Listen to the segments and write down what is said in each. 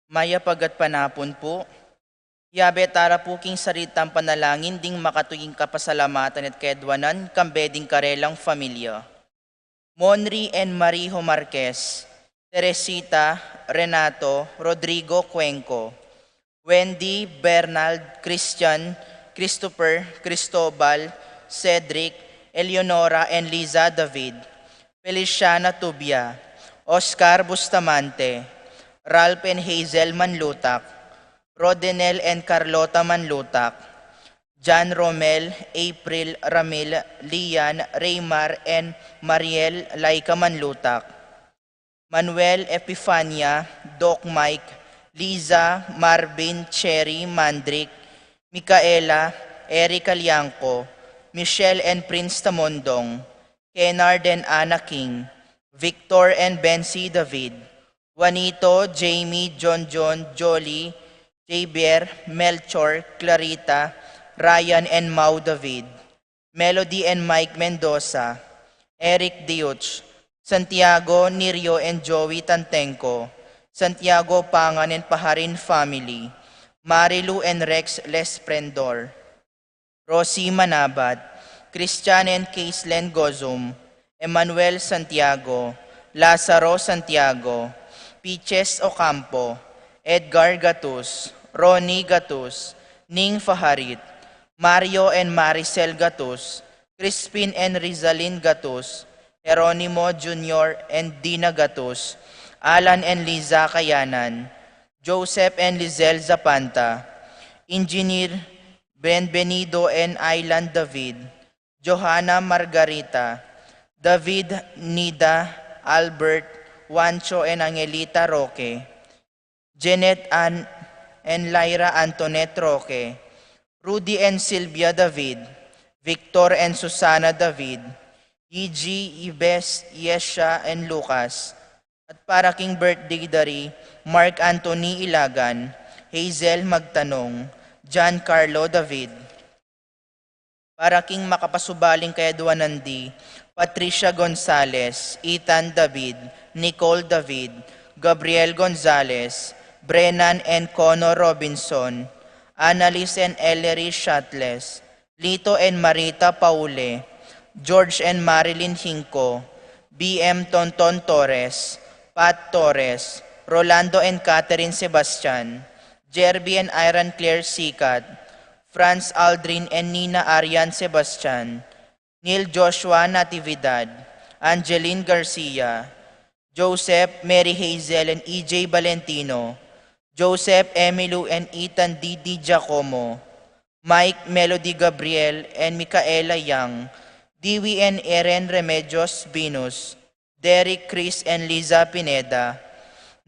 Maya pagat panapon po. Yabe tara po king saritang panalangin ding makatuying kapasalamatan at kedwanan kambeding karelang familia. Monri and Marijo Marquez, Teresita, Renato, Rodrigo Cuenco, Wendy, Bernald, Christian, Christopher, Cristobal, Cedric, Eleonora and Liza David, Feliciana Tubia, Oscar Bustamante, Ralph and Hazel Manlutak, Rodenel and Carlota Manlutak, John Romel, April, Ramil, Lian, Raymar, and Mariel Laika Manlutak, Manuel Epifania, Doc Mike, Liza, Marvin, Cherry, Mandrick, Micaela, Erica Liangco, Michelle and Prince Tamondong, Kennard and Anna King, Victor and Bency David, Juanito, Jamie, John, Jolie, Javier, Melchor, Clarita, Ryan and Mau David, Melody and Mike Mendoza, Eric Diuch, Santiago, Nirio and Joey Tantenco, Santiago Pangan and Paharin family, Marilu and Rex Lesprendor, Rosie Manabat, Christian and Kaislen Gozum, Emmanuel Santiago, Lazaro Santiago, Piches Ocampo, Edgar Gatus, Ronnie Gatus, Ning Faharit, Mario and Maricel Gatus, Crispin and Rizalin Gatus, Jeronimo Jr. and Dina Gatus, Alan and Liza Kayanan, Joseph and Lizelle Zapanta, Engineer Benvenido and Island David, Johanna Margarita, David, Nida, Albert, Juancho and Angelita Roque, Jeanette Ann and Lyra Antoinette Roque, Rudy and Sylvia David, Victor and Susana David, E.G., Ibes, Yesha and Lucas, at para king birthday dari, Mark Anthony Ilagan, Hazel Magtanong, John Carlo David. Para king makapasubaling kaya duwanandi, Patricia Gonzalez, Ethan David, Nicole David, Gabriel Gonzalez, Brennan and Connor Robinson, Annalise and Ellery Shatles, Lito and Marita Paule, George and Marilyn Hinco, B.M. Tonton Torres, Pat Torres, Rolando and Catherine Sebastian, Jerby and Iron Claire Sikat, Franz Aldrin and Nina Arian Sebastian, Neil Joshua Natividad, Angeline Garcia, Joseph, Mary Hazel and E.J. Valentino, Joseph, Emilu and Ethan D.D. Giacomo, Mike, Melody Gabriel and Micaela Yang, Dewey and Eren Remedios Binus, Derek, Chris and Liza Pineda,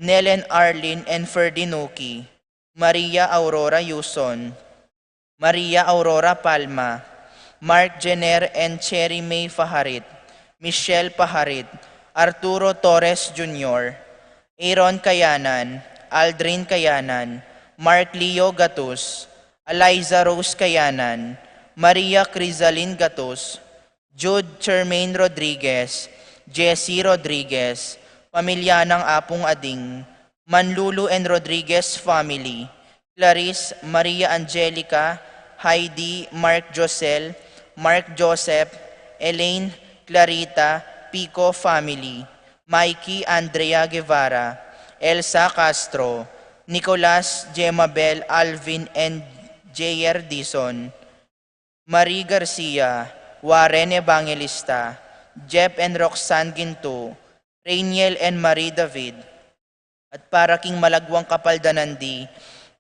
Nellen Arlene and Ferdinuki, Maria Aurora Yuson, Maria Aurora Palma, Mark Jenner and Cherry May Faharit, Michelle Paharit, Arturo Torres Jr., Aaron Kayanan, Aldrin Kayanan, Mark Leo Gatus, Eliza Rose Kayanan, Maria Crisalin Gatus, Jude Chermaine Rodriguez, Jessie Rodriguez, pamilya ng Apong Ading, Manlulu and Rodriguez family, Clarice, Maria Angelica, Heidi, Mark Josel, Mark Joseph, Elaine, Clarita, Pico family, Mikey Andrea Guevara, Elsa Castro, Nicolas, Gemabel, Alvin and J.R. Dison, Marie Garcia, Warren Evangelista, Jeff and Roxanne Ginto, Rainiel and Marie David, at para king malagwang kapaldanandi,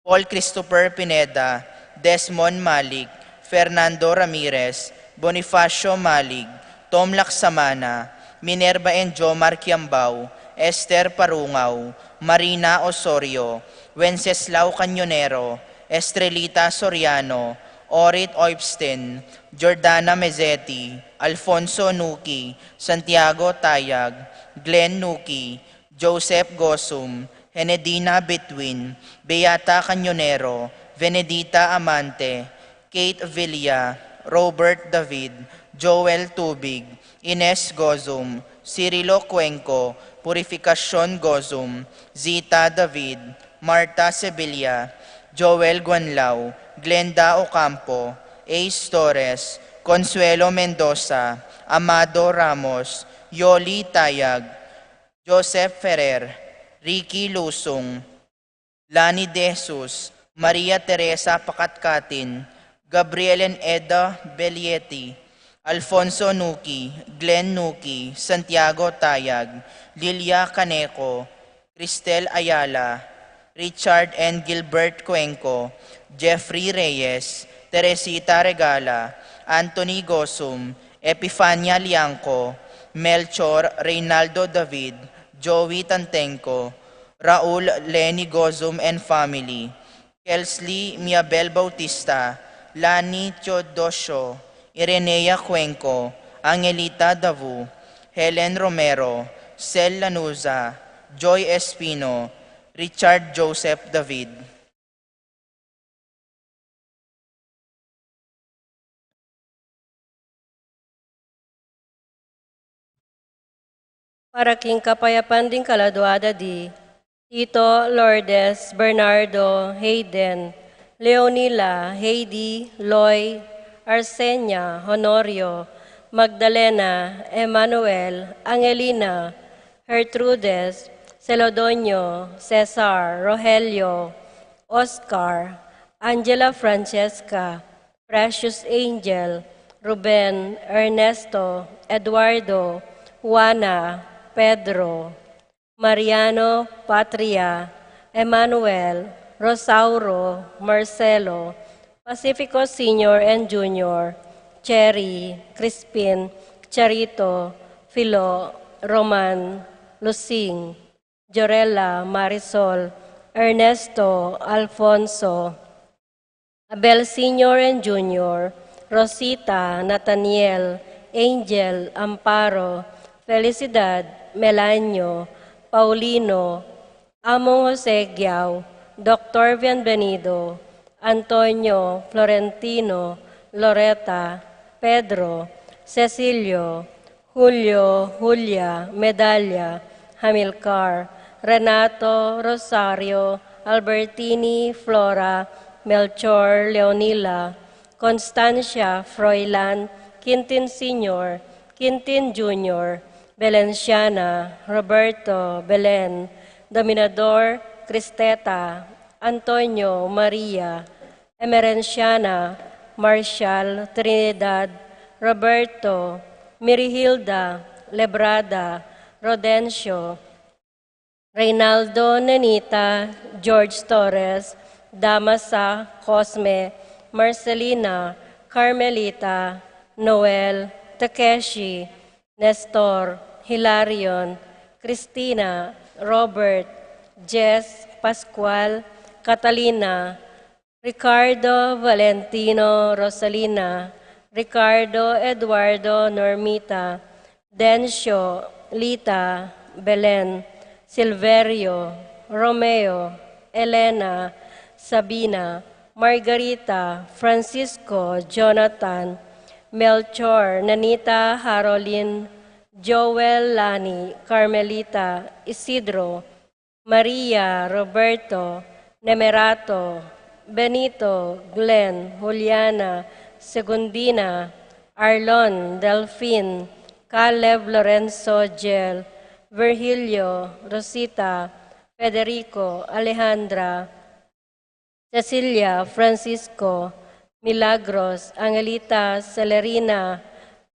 Paul Christopher Pineda, Desmond Malik, Fernando Ramirez, Bonifacio Malig, Tom Laksamana, Minerva and Jomar Kiambao, Esther Parungaw, Marina Osorio, Wenceslao Canyonero, Estrelita Soriano, Orit Oipsten, Jordana Mezzetti, Alfonso Nuki, Santiago Tayag, Glenn Nuki, Joseph Gosum, Henedina Betwin, Beata Canyonero, Venedita Amante, Kate Villa, Robert David, Joel Tubig, Ines Gozum, Cirilo Cuenco, Purificacion Gozum, Zita David, Marta Sevilla, Joel Guanlao, Glenda Ocampo, Ace Torres, Consuelo Mendoza, Amado Ramos, Yoli Tayag, Joseph Ferrer, Ricky Lusong, Lani De Jesus, Maria Teresa Pakatkatin, Gabriel Eda Belietti, Alfonso Nuki, Glenn Nuki, Santiago Tayag, Lilia Caneco, Cristel Ayala, Richard N. Gilbert Cuenco, Jeffrey Reyes, Teresita Regala, Anthony Gosum, Epifania Liangco, Melchor Reynaldo David, Joey Tantenco, Raul Lenny Gozum and family, Kelsley Miabel Bautista, Lani Teodosio, Irenea Cuenco, Angelita Davu, Helen Romero, Cel Lanuza, Joy Espino, Richard Joseph David. Para king kapayapan din kaladuada di, Tito Lourdes, Bernardo, Hayden, Leonila, Heidi, Loy, Arsenia, Honorio, Magdalena, Emmanuel, Angelina, Gertrudes, Celodonio, Cesar, Rogelio, Oscar, Angela Francesca, Precious Angel, Ruben, Ernesto, Eduardo, Juana, Pedro, Mariano, Patria, Emmanuel, Rosauro, Marcelo, Pacifico Senior and Junior, Cherry, Crispin, Charito, Philo, Roman, Lucing, Jorella, Marisol, Ernesto, Alfonso, Abel Senior and Junior, Rosita, Nathaniel, Angel, Amparo, Felicidad, Melanio, Paulino, Among Jose Giao, Dr. Bienvenido, Antonio, Florentino, Loretta, Pedro, Cecilio, Julio, Julia, Medalla, Hamilcar, Renato, Rosario, Albertini, Flora, Melchor, Leonila, Constancia, Froilan, Quintin Sr., Quintin Jr., Belenciana, Roberto, Belen, Dominador, Cristeta, Antonio, Maria, Emerenciana, Marshall, Trinidad, Roberto, Mirihilda, Lebrada, Rodencio, Reynaldo, Nenita, George Torres, Damasa, Cosme, Marcelina, Carmelita, Noel, Takeshi, Nestor, Hilarion, Cristina, Robert, Jess, Pascual, Catalina, Ricardo, Valentino, Rosalina, Ricardo, Eduardo, Normita, Dencio, Lita, Belen, Silverio, Romeo, Elena, Sabina, Margarita, Francisco, Jonathan, Melchor, Nanita, Harolin, Joel, Lani, Carmelita, Isidro, Maria, Roberto, Nemerato, Benito, Glenn, Juliana, Segundina, Arlon, Delphine, Caleb, Lorenzo, Jel, Virgilio, Rosita, Federico, Alejandra, Cecilia, Francisco, Milagros, Angelita, Celerina,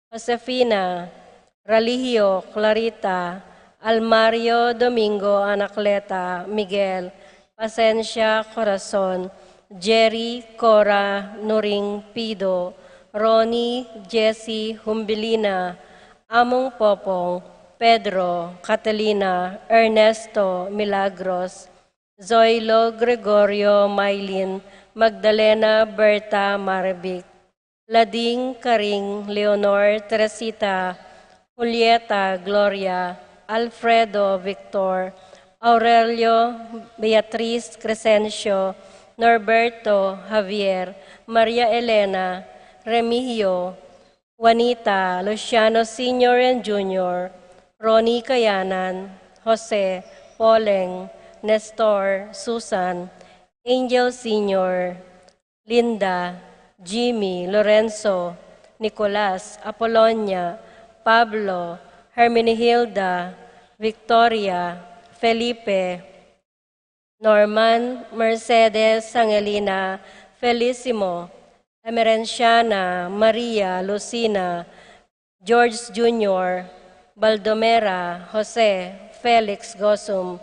Josefina, Religio, Clarita, Almario, Domingo, Anacleta, Miguel, Pasencia, Corazon, Jerry, Cora, Nuring, Pido, Ronnie, Jessie, Humbilina, Among Popong, Pedro, Catalina, Ernesto, Milagros, Zoilo, Gregorio, Maylin, Magdalena, Berta, Marvic, Lading, Karing, Leonor, Teresita, Julieta, Gloria, Alfredo, Victor, Aurelio, Beatriz, Crescencio, Norberto, Javier, Maria Elena, Remigio, Juanita, Luciano Sr. and Jr., Ronnie Kayanan, Jose, Poleng, Nestor, Susan, Angel Sr., Linda, Jimmy, Lorenzo, Nicolas, Apolonia, Pablo, Hermenegilda, Victoria, Felipe, Norman, Mercedes, Angelina, Felicimo, Emerenciana, Maria, Lucina, George Jr., Baldomera, Jose, Felix Gosum,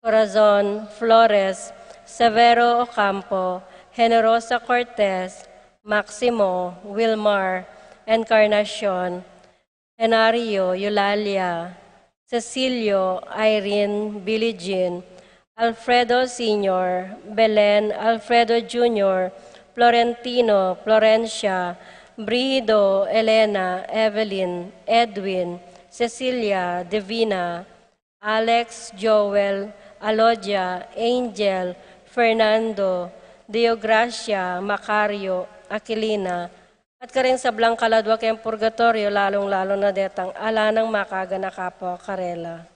Corazon, Flores, Severo Ocampo, Generosa Cortez, Maximo, Wilmar, Encarnacion, Henario, Eulalia, Cecilio, Irene, Billie Jean, Alfredo Sr., Belen, Alfredo Jr., Florentino, Florencia, Brido, Elena, Evelyn, Edwin, Cecilia, Divina, Alex, Joel, Alodia, Angel, Fernando, Deogracia, Macario, Aquilina, at karing sablang kaladwa kayong purgatorio, lalong-lalo na detang ala ng makaga na kapwa karela.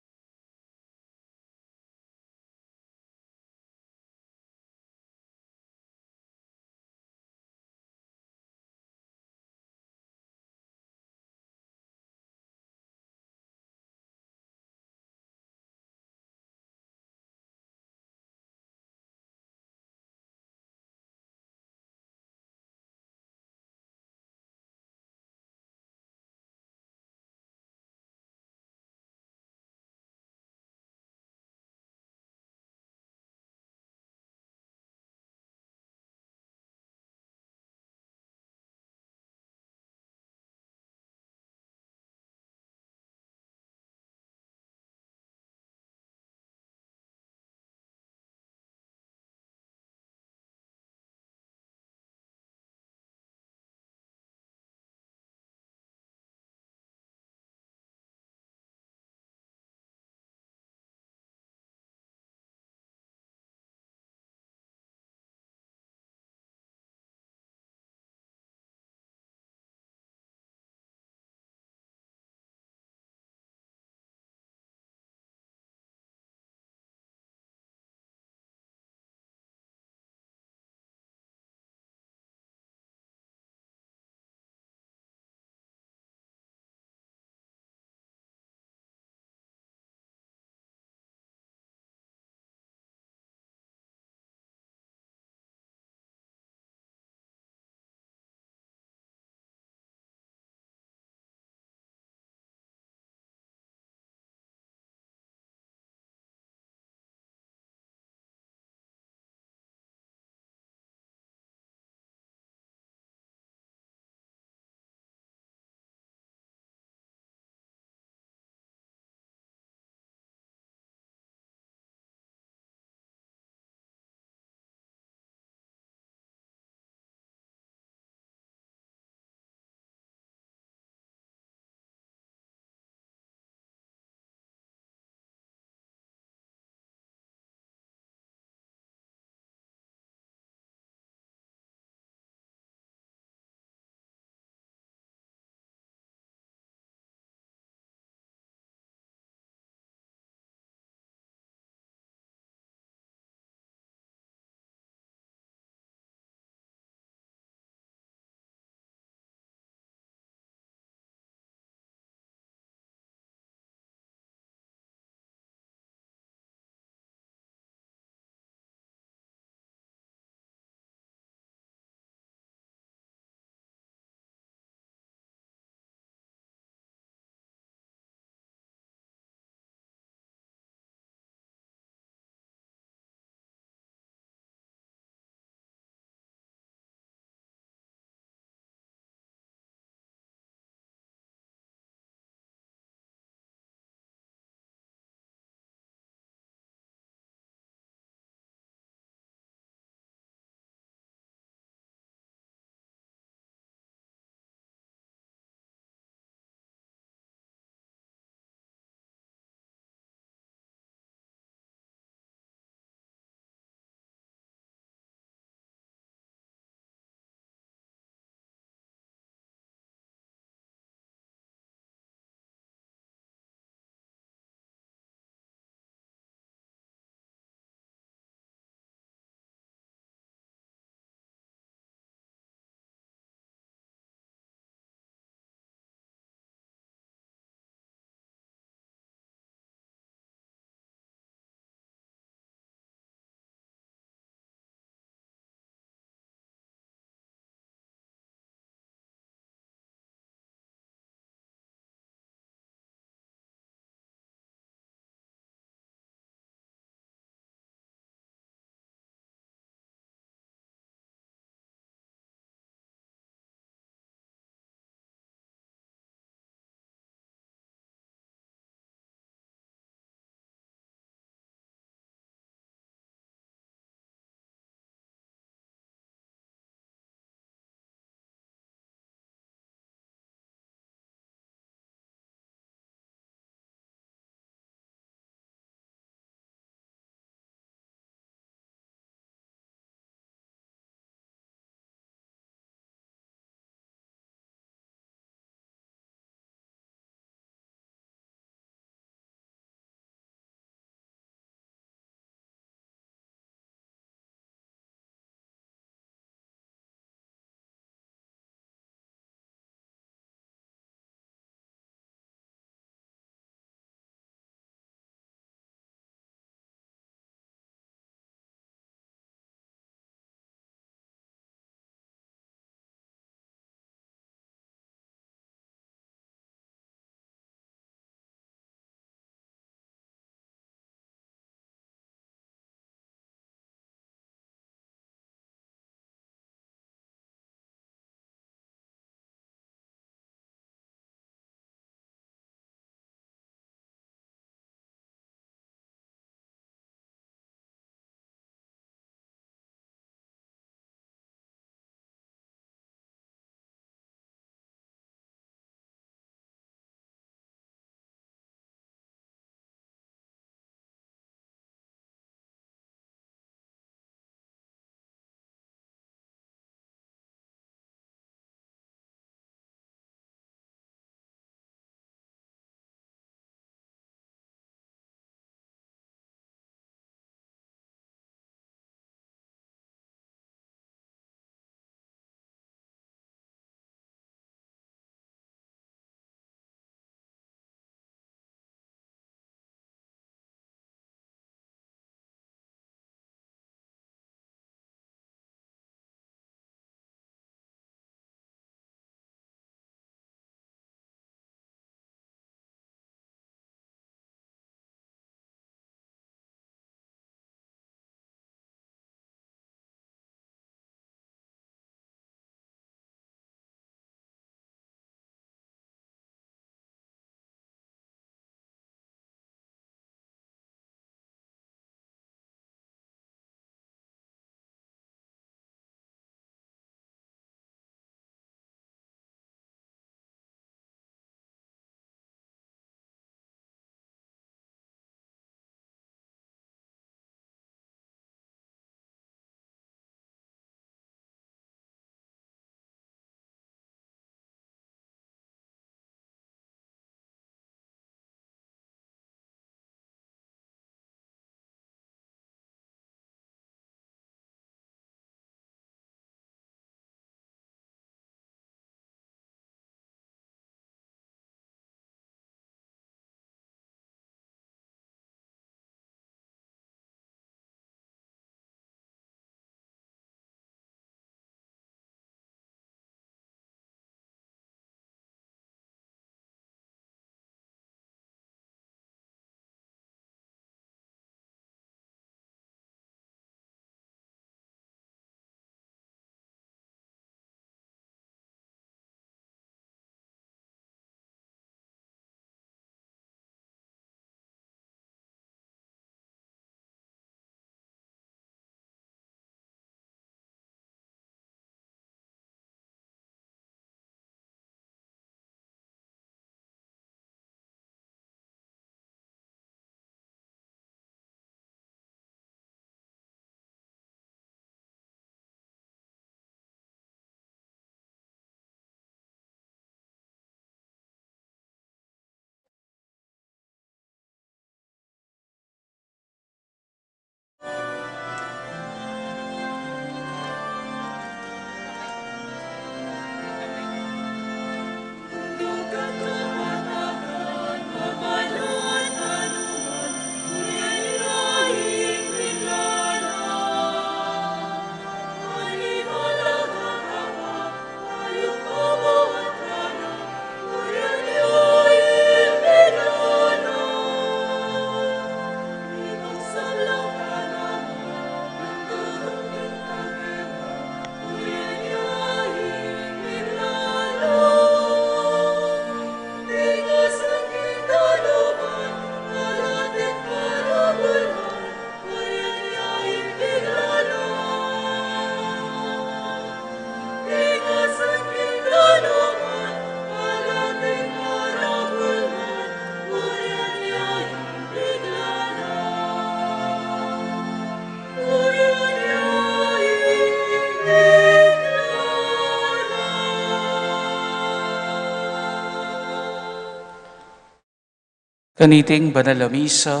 Kaniting banal na misa,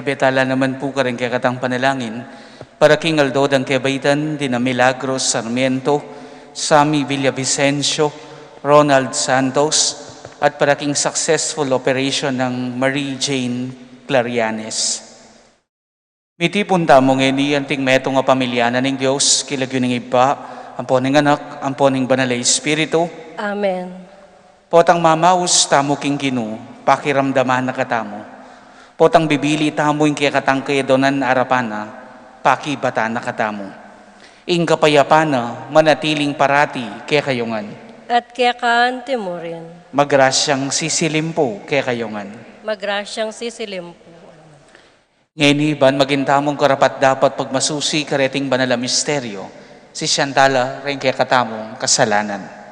betala naman po ka rin kaya katang panalangin, para King Aldo ng Kebaitan, Dina Milagros Sarmiento, Sammy Villavicencio, Ronald Santos, at para King successful operation ng Marie Jane Clarianes. Mitipon tamo ngeni anting metong nga pamilyana ng Diyos, kilagyo ng iba, ampon ng anak, ampon ng banal na Espiritu, Amen. potang mamaus tamo king Ginu, pakiramdaman na katamo. Potang bibili tamo yung kaya katang kayadonan arapana, pakibata na katamo. Ing kapayapana, manatiling parati kaya kayongan. At kaya kaan timurin, Magrasyang sisilimpo kaya kayongan. magrasyang sisilim po. Ngayon iban, magintamong karapat dapat pagmasusi kareting banala misteryo, si Shantala rin kaya katamong kasalanan.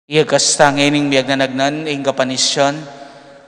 Iagkasta ngayon miyag na nagnan, ing kapanisyan,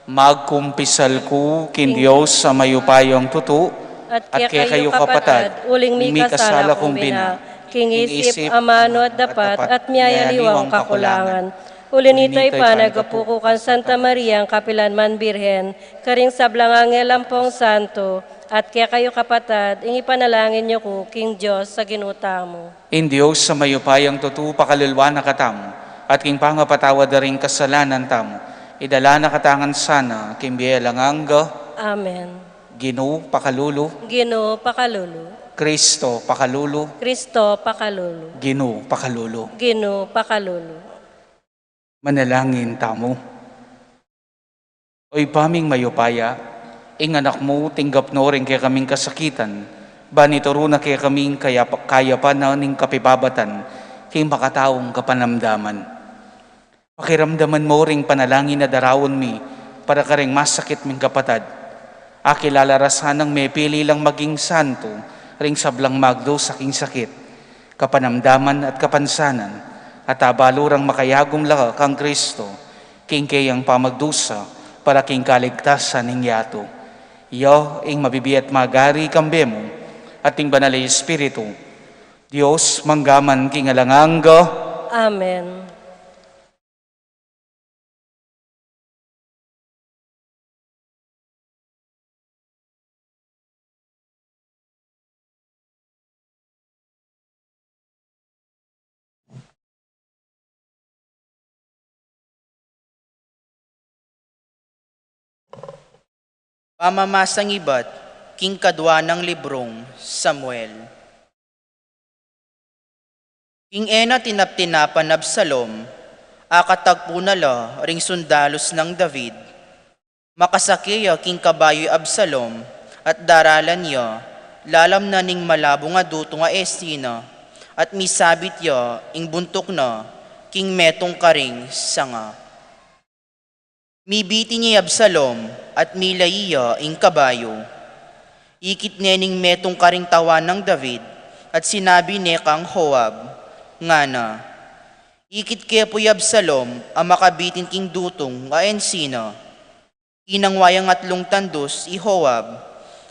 magkumpisal ko kin Diyos sa mayupayong tutu, At kaya kayo kapatad, uling mi kasala kong bina, kingisip, amano at dapat, at miyayaliwang kakulangan. Ulinitay pa nagapukukan Santa Maria ang Kapilan Man Birhen, karing sablang angel ampong santo, at kaya kayo kapatad, ing ipanalangin niyo ko, King Diyos, sa ginuta mo. in Diyos sa mayupayang tutu, pakalulwa na katamo, at king pangapatawad na rin kasalanan tamo, idala na katangan sana, kimbiya langangga, Amen. Ginu, pakalulu, Ginoo pakalulu, Kristo, pakalulu, Kristo pakalulu, Ginu, pakalulu. Ginoo pakalulu. Manalangin tamo. Oy paming mayupaya, ing anak mo tinggap no rin kaya kaming kasakitan, banituro na kaya kaming kaya pa na ning kapibabatan, king makataong kapanamdaman. Pakiramdaman mo ring panalangin na darawon mi, para ka ring masakit ming kapatad. Akilalarasan ng may pili lang maging santo, ring sablang magdo sa king sakit, kapanamdaman at kapansanan, at abalurang makayagong laka kang Kristo, king kayang pamagdusa, para king kaligtasan ng yato. Iyo, ing mabibiyat magari kambemo, at ing banal na Espiritu, Diyos manggaman king alangangga, Amen. Pamamasang iba't, king kadwa ng librong Samuel. King ena tinaptinapan Absalom, akatagpo na la ring sundalos ng David. Makasakiya king kabayo'y Absalom, at daralan niya, lalam na ning malabo nga duto nga estina, at misabit ya ing buntok na, king metong karing sanga. Mibiti niya Absalom at milaiya ing kabayo. Ikit nening metong karing tawan ng David at sinabi ne kang Joab, nga na, ikit kepoy Absalom ang makabitin king dutong nga ensina. Inangwayang atlong tandos i Joab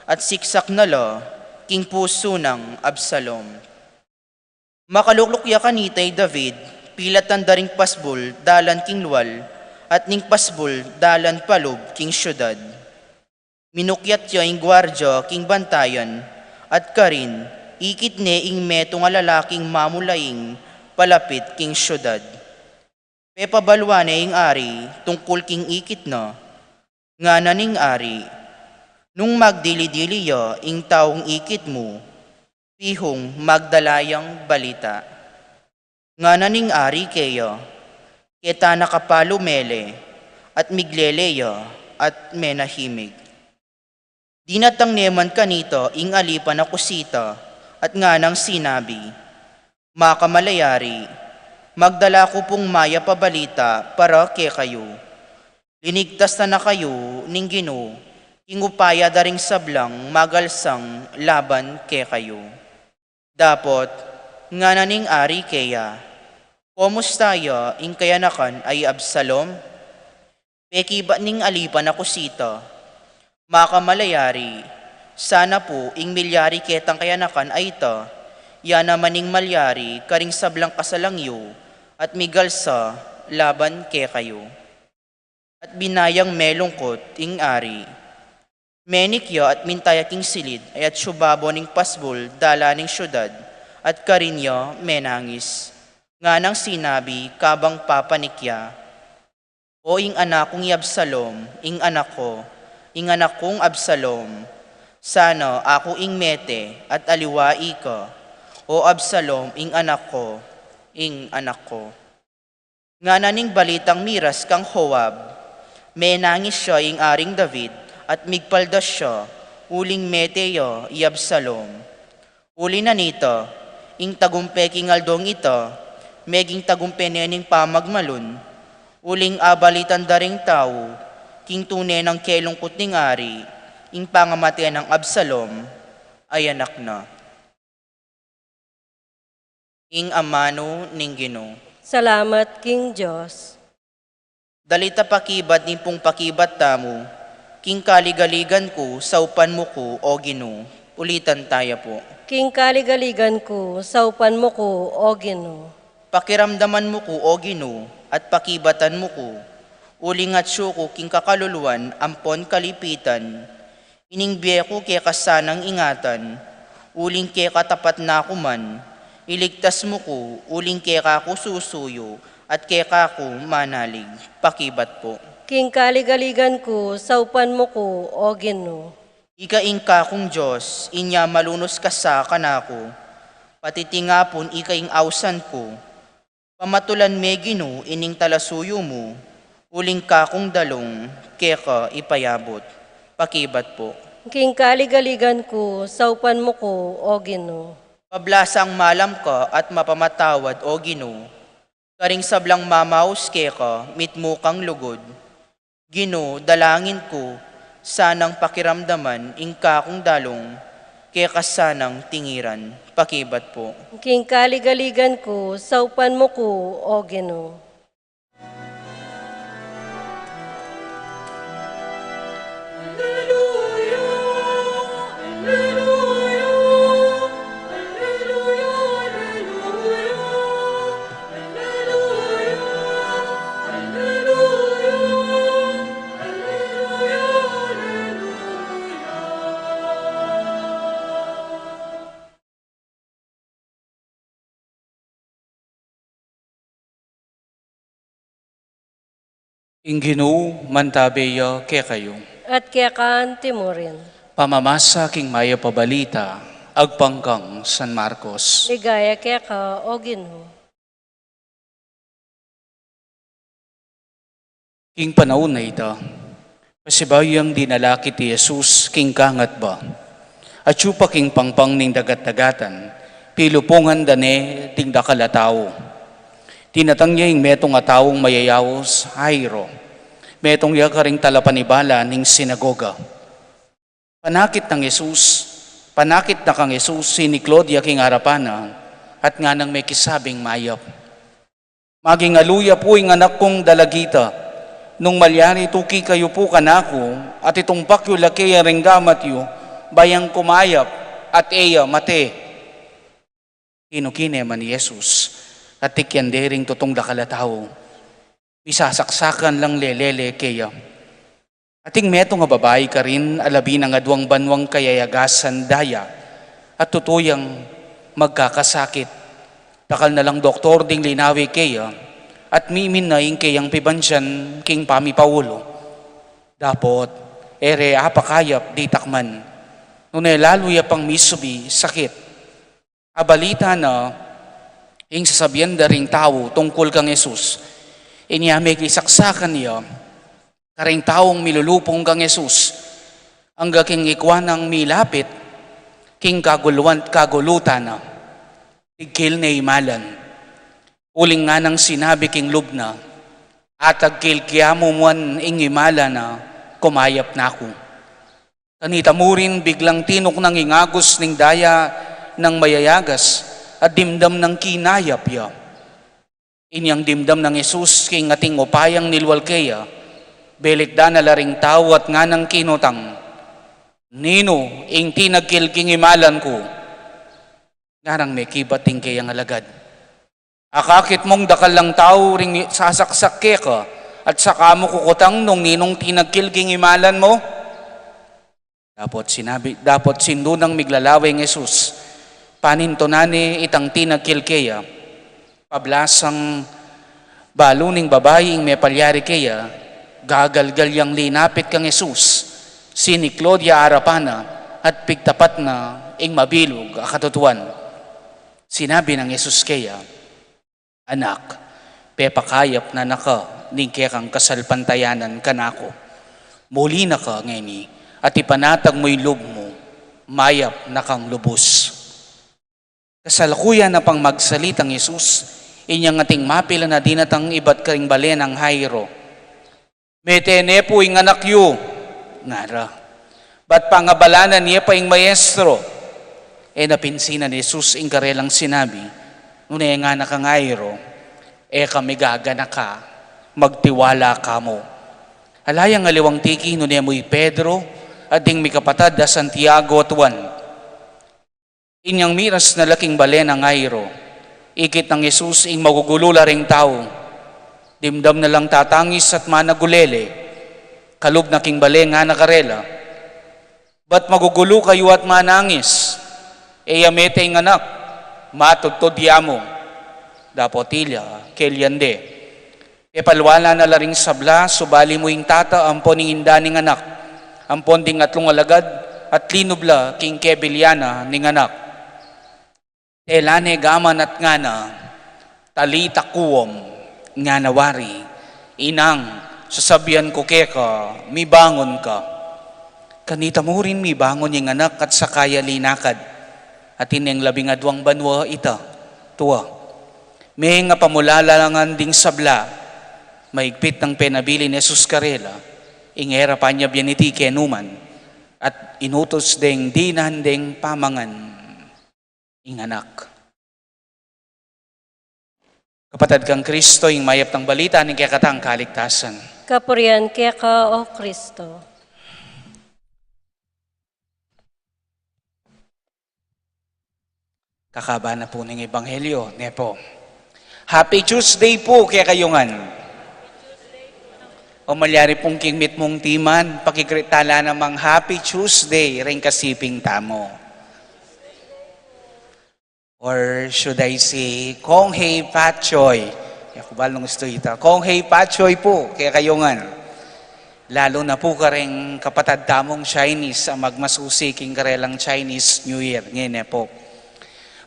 at siksak na la king puso ng Absalom. Makaluklukya kanitay David, pilat ang daring pasbol dalan king luwal, at ning pasbol dalan palob king syudad. Minukyat siya ing gwardya king bantayan, at karin ikit ne ing meto nga lalaking mamulaing palapit king syudad. Pepabalwa ne ing ari tungkol king ikit na, nga na ning ari, nung magdili-dili ya ing taong ikit mo, pihong magdalayang balita. Nga na ning ari kaya, kita nakapalo mele, at migleleya, at menahimig. Dinatang neman kanito ing alipan na kusita, at nga nang sinabi, makamalayari, magdala ko pong maya pabalita para ke kayo. Linigtas na kayo ning Ginoo, ingupaya daring sablang magalsang laban ke kayo. Dapot, nga na ning ari keya, kumusta ya ing kayanakan ay Absalom? Pekiba ning alipan na kusita, makamalayari, sana po ing milyari ketang kayanakan ay ita, ya naman ing malyari karing sablang kasalangyo, at migalsa laban ke kayo. at binayang melungkot ing ari. Menikyo at mintaya king silid ay at syubabo ning pasbol dala ning syudad at karinyo menangis. Nga nang sinabi kabang papanikya, o ing anak kong Absalom, ing anak ko, ing anak kong Absalom, sana ako ing mete at aliwai ka, o Absalom, ing anak ko, ing anak ko. Nga naning balitang miras kang Hoab, menangis siya ing aring David, at migpaldas siya, uling meteyo i Absalom. Uli na nito, ing tagumpe king aldong ito, meging tagumpe nening pamagmalun, uling abalitan daring tao, king tunay ng kelungkot ning ari, ing pangamatian ng Absalom, ay anak na. Ing amano ning Ginoo. Salamat, King Diyos. Dalita pakibat ni pong pakibat tamo, king kaligaligan ko, saupan mo ko, o Ginoo. Ulitan tayo po. King kaligaligan ko, saupan mo ko, o Ginoo. Pakiramdaman mo ko, o Ginoo, at pakibatan mo ko. Uling at syuko, king kakaluluan, ampon kalipitan. Iningbiye ko kaya kasanang ingatan, uling kaya katapat na kuman. Iligtas mo ko, uling kaya kako susuyo, at kaya kako manalig. Pakibat po. King kaligaligan ko, saupan mo ko, o Ginoo. Ikaing kakong Diyos, inya malunos ka sa kanako. Patitingapon ikaing awsan ko. Pamatulan me Ginoo, ining talasuyo mo. Uling kakong dalong, keka ipayabot. Pakibat po. King kaligaligan ko, saupan mo ko, o Ginoo. Pablasang malam ka at mapamatawad, o Ginoo. Karing sablang mamaus keka, mitmukang lugod. Ginoo, dalangin ko, sanang pakiramdaman, ingka kong dalong, kaya kasanang tingiran. Pakibat po. King kaligaligan ko, saupan mo ko, o Ginoo. Ing Ginoo, mantabeya kaya kayo. At kaya kaan timurin. Pamamasa king maya pabalita, agpangkang San Marcos. Ligaya kaya ka, o Ginoo. King panahon na ita, pasibayang dinalaki ti Jesus king kangat ba? At yupa king pangpang ning dagat-dagatan, pilupungan dane ting dakalatao. Tinatang niya yung metong atawong mayayawos, Jairo. Metong niya karing talapanibala ning sinagoga. Panakit ng Jesus, panakit na kang Jesus, si Claudia king harapana, at nga nang may kisabing mayap. Maging aluya po yung anak kong dalagita, nung malyari tuki kayo po kanako, at itong pakyo laki ang ringgamat yu, bayang kumayap, at eya mate. Kinukine man ni Jesus, at tikyandering tutong dakalataw, isasaksakan lang lelele kaya. Ating meto nga babae ka rin, alabi nga duwang banwang kayayagasan daya, at tutuyang magkakasakit. Takal na lang doktor ding linawi kaya, at mimin na yung kayang pibansyan king pami Paulo. Dapot, ere apakayap di takman, nunay lalo pang misubi sakit. Abalita na, ing sasabihan daring tao tungkol kang Jesus, inyamig isaksakan niya, karing taong milulupong kang Jesus, ang king ikwanang milapit, king kagulutan na, tigkil na imalan, uling nga nang sinabi king lubna, at agkil kiyamo muan ing imala na kumayap na ako. Kanita mo rin biglang tinok ng ingagos ning daya ng mayayagas, at dimdam ng kinayap ya. Inyang dimdam ng Jesus king ating upayang nilwalkeya, belikda na laring tao at nga ng kinutang. Nino, ing tinagkilking imalan ko, ngarang may kibating kayang alagad. Akakit mong dakal lang tao ring sasaksak ka, at saka mo kukutang nung ninong tinagkilking imalan mo? Dapat sindunang miglalaweng Jesus, panintonani itang tinagkilkeya, pablasang baluning babae ing may palyari kaya, gagalgal yang linapit kang Jesus, sini Claudia Arapana, at pigtapat na ing mabilog akatutuan. Sinabi ng Jesus kaya, anak, pepakayap na naka, ning kekang kasalpantayanan kanako. Muli na ka ngeni, at ipanatag mo'y loob mo, mayap na kang lubos. Kasalukuyan na pang magsalitang Jesus, inyang ating mapila na dinatang ibat karing balen ng Jairo. Metene po ing anak yu, ngara. Ba't pangabalanan niya pa ing maestro? Napinsinan ni Jesus ing karelang sinabi, ngunay nga na kang Jairo, kami gagana ka, magtiwala ka mo. Alayang aliwang tiki, nunay mo'y Pedro, at ding may kapatad da Santiago at Juan. Inyang miras na laking balen ng Jairo, ikit ng Jesus ing magugulula ring tao, dimdam na lang tatangis at managulele, kalub na king bale nga nakarela. Ba't magugulo kayo at manangis? Yamete ing anak, matudtod yamo, dapotilya, kelyande. Palwala na laring sabla, subali mo ing tata, ampon ing indaning anak, ampon ding atlong alagad, at linubla king kebilyana ning anak. Elane gaman at ngana, talita kuwom, nga nawari, inang, sasabihan ko keka, mibangon ka. Kanita mo rin mibangon yung anak at sakaya linakad, at inyang 12 banwa ita, tuwa. May nga pamulalangan ding sabla, maigpit ng penabili ni Jesus Karela, ingera pa niya biyaniti kenuman, at inutos ding dinandeng pamangan, inganak. Kapatid kang Kristo, ing mayap ng balita ng kekatang kaligtasan. Kapurian kaya ka, O Kristo. Kakaba na po ng Ebanghelyo, Nepo. Happy Tuesday po kaya kayungan. O malyari pong kingmit mong timan, pakikritala namang Happy Tuesday, rin kasiping tamo. Or should I say, Kong Hei Pat Choy. Yakubal nung gusto ita. Kong Hei Pat Choy po, kaya kayungan. Lalo na po ka rin kapatad tamong Chinese, ang magmasusi king karelang Chinese New Year. Ngayon po.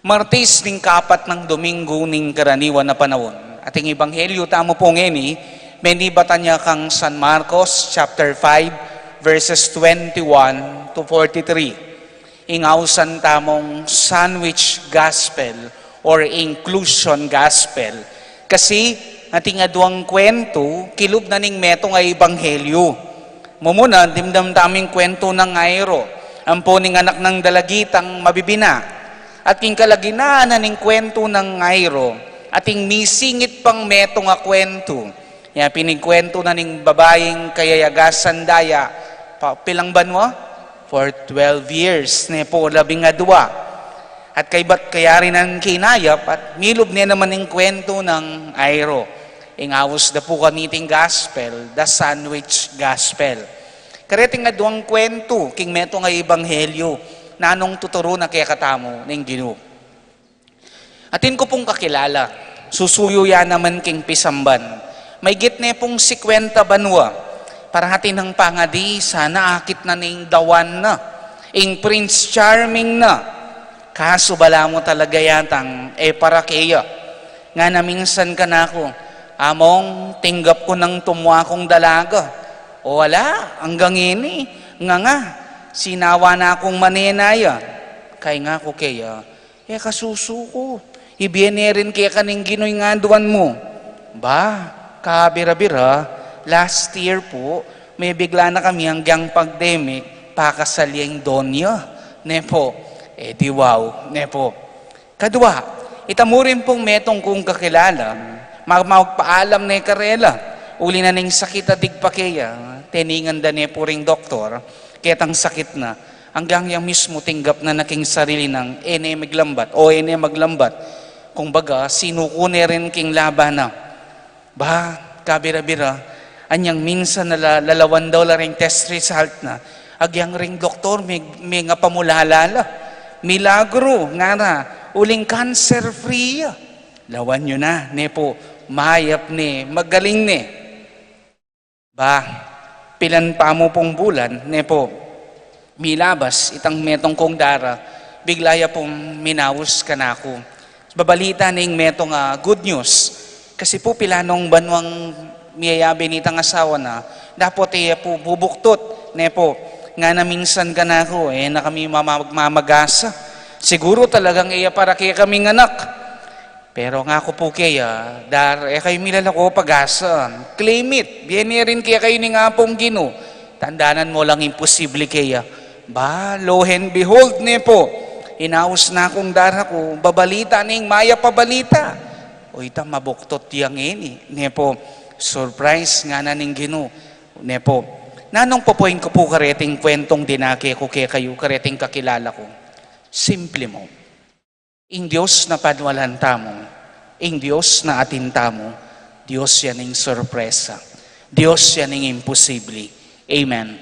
Martes ning kapat ng Domingo ning karaniwan na panahon. Ating Ebanghelyo tamo po ngeni, menibatan niya kang San Marcos chapter 5 verses 21 to 43. Ingausan tamong sandwich gospel or inclusion gospel. Kasi ating aduang kwento, kilub na ning meto nga Ebanghelyo. Mumuna, dimdam taming kwento ng Jairo, ang poning anak ng dalagitang mabibina. At king kalaginaan na ning kwento ng Jairo, ating misingit pang meto nga kwento. Ya pinigkwento na ning babaeng kayayagasan daya, pilang banwa? For 12 years, ne po 12. At kay ba't kaya rin ang kinayap at milub niya naman ning kwento ng Jairo. Ingawos da po kaniting gospel, the sandwich gospel. Kareting nga duwang kwento, king meto nga Ebanghelyo, nanong tuturo na kaya katamo ng Ginoo. Atin ko pong kakilala, susuyo yan naman king pisamban. May gitne pong 50 banwa, para hatin ng pangadi, sana akit na ning dawan na, ing Prince Charming na. Kaso bala mo talaga yatang, para kaya. Nga na minsan ka na ako, among tinggap ko ng tumwa kong dalaga. O wala, hanggang ini, nga, sinawa na akong manenaya. Kaya nga ko kaya, kasusuko. Ibiyene rin kaya kaning ginoy nga duwan mo. Ba, kabira-bira, last year po, may bigla na kami hanggang pandemic, pakasalyang donya. Nepo, di wow, nepo. Kadwa, itamurin pong metong kung kakilala, magpaalam na karela, uli na ning sakit at digpakeya, teningan da nepo ring doktor, ketang sakit na, hanggang yung mismo tinggap na naking sarili ng maglambat o maglambat. Kung baga, sinukune rin king laban na. Ba, kabira-bira, Anyang minsan lalawan daw la ring test result na. Agyang ring doktor, may nga pamulalala. Milagro, nga na, uling cancer-free. Lawan nyo na, ne po, mayap ne, magaling ne. Ba, pilan pa mo pong bulan, ne po, milabas, itang metong kong dara, biglaya pong minawos ka na ako. Babalita ning metong good news. Kasi po pilanong banwang miyayabi nitang asawa na, dapat po bubuktot, ne po, nga na minsan ka na ako, na kami mamagasa. Siguro talagang para kaya kaming anak. Pero nga ako po kaya, kayo milalako pag-asa. Claim it. Biyeni rin kaya kayo ni nga pong Gino. Tandanan mo lang imposible kaya. Ba, lo and behold, ne po. Inaus na akong dara ko, babalita ning maya pabalita. O ita mabuktot yang ne po. Surprise nga na ning Gino. Ne po. Nanong popoin ko po kareting kwentong dinake ko kaya kayo, kareting kakilala ko. Simple mo. Ing Diyos na panwalan tamo, ing Diyos na atin tamo, Diyos yan ing sorpresa. Diyos yan ing imposible. Amen.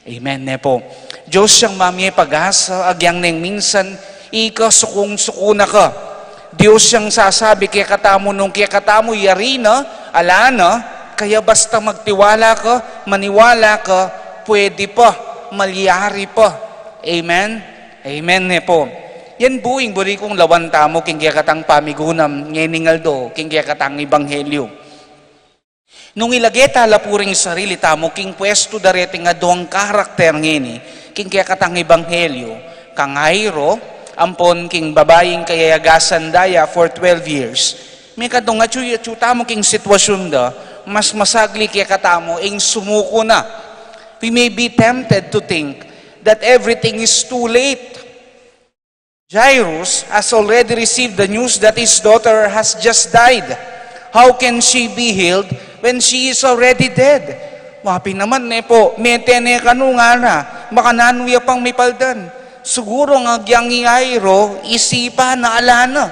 Amen, ne po. Diyos siyang mamye pag-asa, agyang neng minsan, ika sukong-suko na ka. Diyos siyang sasabi, kaya katamo nung kaya katamo, yari na, ala na, kaya basta magtiwala ka, maniwala ka, pwede pa, malyari pa. Amen? Amen, ne po. Yan buing buri kong lawan tamo, king kaya katang pamigunam, ngeningaldo, king kaya katang ibanghelyo. Nung ilagay tala puring sarili tamo, king pwesto darete nga doang karakter ngeni, king kaya katang ibanghelyo, kangayro, ampon king babaying kayagasan daya for 12 years. May kadong nga tamo king sitwasyon da, mas masagli kaya katamo, ing sumuko na. We may be tempted to think that everything is too late. Jairus has already received the news that his daughter has just died. How can she be healed when she is already dead? Wapi naman po, metene kanu nga na, makananuya pang mipaldan. Siguro nga gyang Jairo, isipa na alana.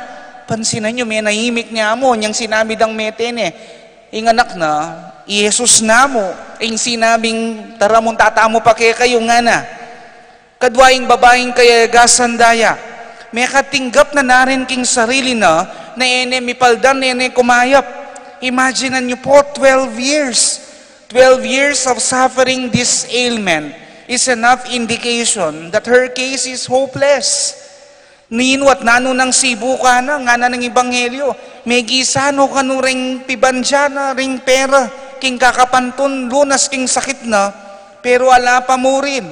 Pansinan nyo, may naimik niya mo, niyang sinabi dang metene. Inganak na, Jesus na mo, ing sinabing taramon tatamo pa kaya kayo nga na. Kadwaing babaeng kaya gasandaya, may katinggap na narin king sarili na ene mipaldan, ene kumayap. Imagine nyo po, 12 years. 12 years of suffering this ailment is enough indication that her case is hopeless. Nino at nano ng Cebu ka na, nga na ng Ebanghelyo. May gisano ka no ring pibansya na, ring pera, king kakapantun, lunas king sakit na, pero ala pa mo rin.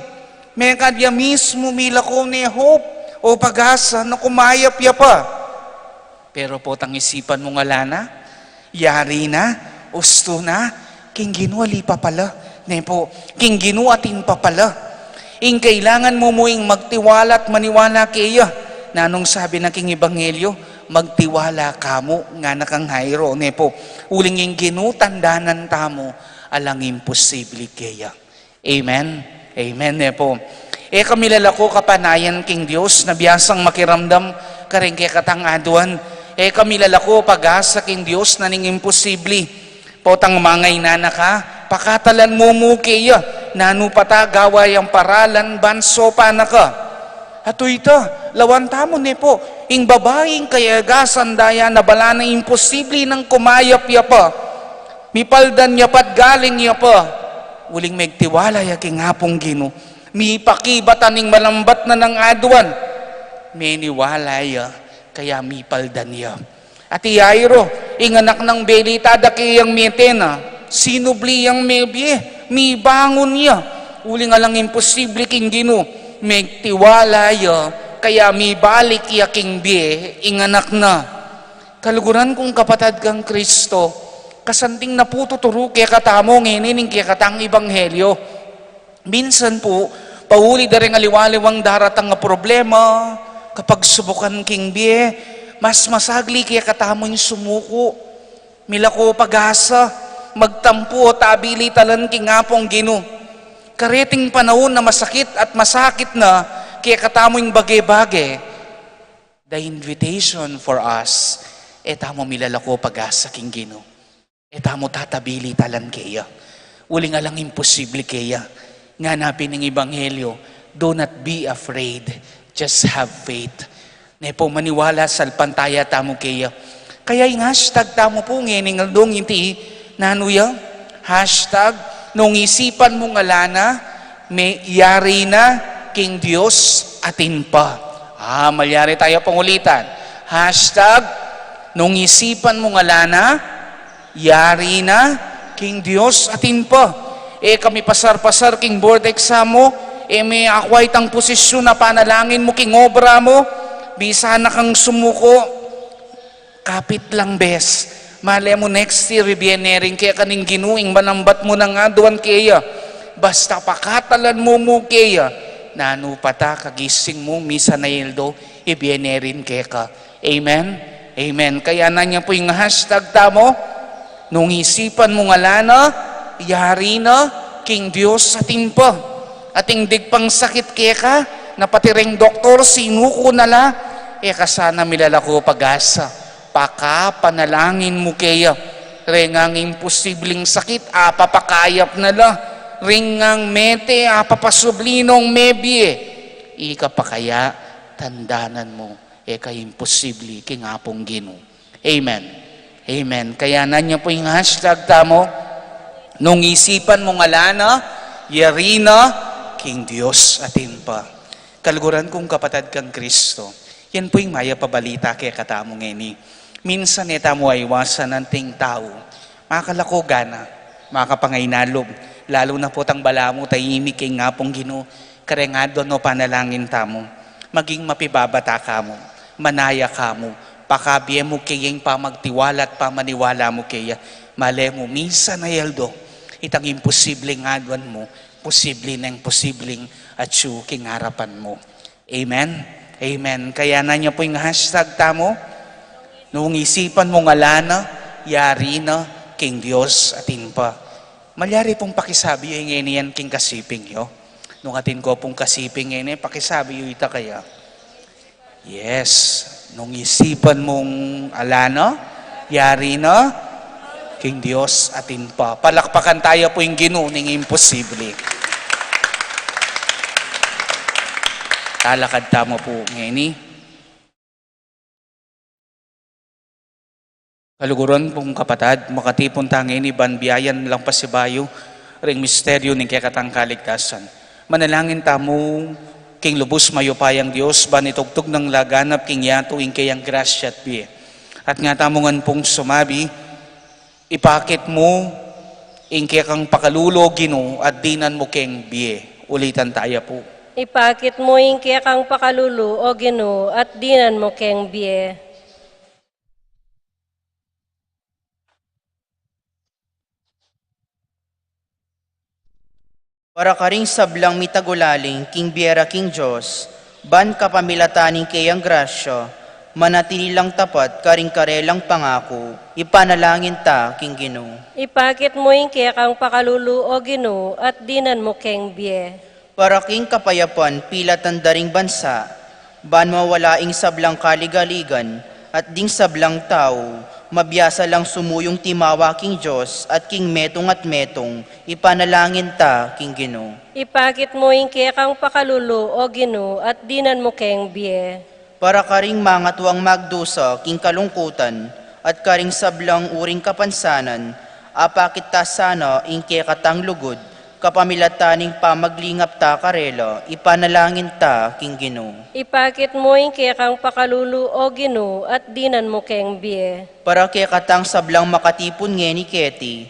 May kadya mismo milako ni hope o pag-asa na kumayap ya pa. Pero po tang isipan mo nga lana, yari na, usto na, king ginuali pa pala. Ne po, king ginuatin pa pala. Ing kailangan mo muing magtiwala at maniwala kaya. Nanong sabi na king Ebanghelyo, magtiwala kamo nga nakang Jairo, ne po. Uling yung ginutandanan tamo, alang imposible kaya. Amen? Amen, ne po. Kamilala ko kapanayan king Diyos, na biyasang makiramdam, karing kaya katang aduan. Kamilala ko pag-asa king Diyos, na ning imposible. Potang mangay na ka, pakatalan mo kaya, nanu pata gaway ang paralan, banso pa na ka. Ato ita, lawan tamo ne po, ing babaeng kayagasan daya na bala na imposible ng kumayap ya pa. Mipaldan ya pat galing ya pa. Uling megtiwala ya king hapong Gino. Mipakibatan ning malambat na ng aduan. Meniwala ya, kaya mipaldan ya. At Jairo, ing anak ng belita kayang metena. Sinubli yang mebye, mi bangon ya. Uling alang imposible king Gino. Megtiwala ya, kaya mi balik ya king bie, inganak na. Kaluguran kong kapatid kang Kristo, kasanting na po tuturo kaya katamo nginin kaya katang Ebanghelyo. Minsan po, pauli da rin aliwaliwang daratang nga problema, kapag subukan king bie, mas masagli kaya katamo yung sumuko. Milako pag-asa, magtampo, tabili talan king apong Gino. Kareting panahon na masakit at masakit na, kaya katamo yung bagay-bagay. The invitation for us, etamo milalako pag-asa king Gino. Etamo tatabili talan kaya. Uling alang imposible kaya. Nga napin ng Ebanghelyo, do not be afraid, just have faith. Ne po maniwala sa pantaya tamo kaya. Kaya yung hashtag tamo po ngayon ng inti nanuya. Hashtag nung isipan mo nga lana, may yari na king Diyos atin pa. Malyari tayo pangulitan. Hashtag nung isipan mo nga lana, yari na king Diyos atin pa. Kami pasar-pasar king board exam mo, may akway tang posisyon na panalangin mo king obra mo, bisa na kang sumuko, kapit lang bes. Mali mo next year, ibienering kaya kaning ginuing, manambat mo na nga doon kaya. Basta pakatalan mo kaya, nano pata kagising mo, misa na yeldo, ibienerin kaya ka. Amen? Amen. Kaya na niya po yung hashtag tamo, nung isipan mo nga lana, yari na, king Diyos atin pa. Ating digpang sakit kaya ka, napatireng doktor, sinuko nala, kasana milalako pag-asa. Panalangin mo kaya. Rengang imposibleng sakit, papakayap nala. Ringang mete, papasublinong mebie. Ika pa kaya, tandanan mo, kay imposible, kingapong Gino. Amen. Amen. Kaya na niya po yung hashtag tamo, nung isipan mo nga lana, yarina, king Diyos atin pa. Kalguran kong kapatid kang Kristo, yan po yung maya pabalita kaya katamo ngeni. Minsan neta mo ay iwasan ng ting tao, makakalako gana, makapangainalog, lalo na po tang bala mo tahimik kay ngapong Gino, karengado no panalangin tamo, maging mapibabata ka mo, manaya ka mo, pakabye mo kayang pamagtiwala at pamaniwala mo kaya, mali mo, minsan na yaldo, itang imposibleng adwan mo, posible na yung posibleng atsu king harapan mo. Amen? Amen. Kaya na niya po yung hashtag tamo, nung isipan mo nga lana, yari na, king Diyos atin pa. Malyari pong pakisabi yung ngayon king kasiping yo. Nung atin ko pong kasiping ngayon, pakisabi yung ita kaya. Yes, nung isipan mong alana, yari na, king Diyos atin pa. Palakpakan tayo po yung ginuning imposible. Talakad tamo po ngayon. Kaluguran pong kapatid, makatipon tangin ni banbiyayan lang pasibayo, ring misteryo ng kekatang kaligtasan. Manalangin tamo, king lubos mayupayang Diyos, banitugtog ng laganap king yato ing kayang grasya at biye. At nga tamongan pong sumabi, ipakit mo, ing kekang pakalulo Gino, at dinan mo keng biye. Ulitan tayo po. Ipakit mo ing kekang pakalulu o Gino, at dinan mo keng biye. Para karing sablang mitagulaling, king biera king Diyos, ban kapamilataning kayang grasya, manatili lang tapat karing karelang pangako, ipanalangin ta, king Gino. Ipakit mo ing kekang pakalulu o Gino, at dinan mo keng biye. Para king kapayapan, pilatan daring bansa, ban mawalaing sablang kaligaligan, at ding sablang tao, mabiyasa lang sumuyong timawa king Diyos at king metong at metong, ipanalangin ta, king Gino. Ipakit mo ing kekang pakalulu o Gino, at dinan mo keng biye. Para karing mga tuwang magdusa, king kalungkutan, at karing sablang uring kapansanan, apakit ta sana ing kekatang lugod, kapamilataning pamaglingap ta karela, ipanalangin ta, king Gino. Ipakit mo ing kekang pakalulu o Gino, at dinan mo keng biye. Para kekatang sablang makatipon ngeni keti,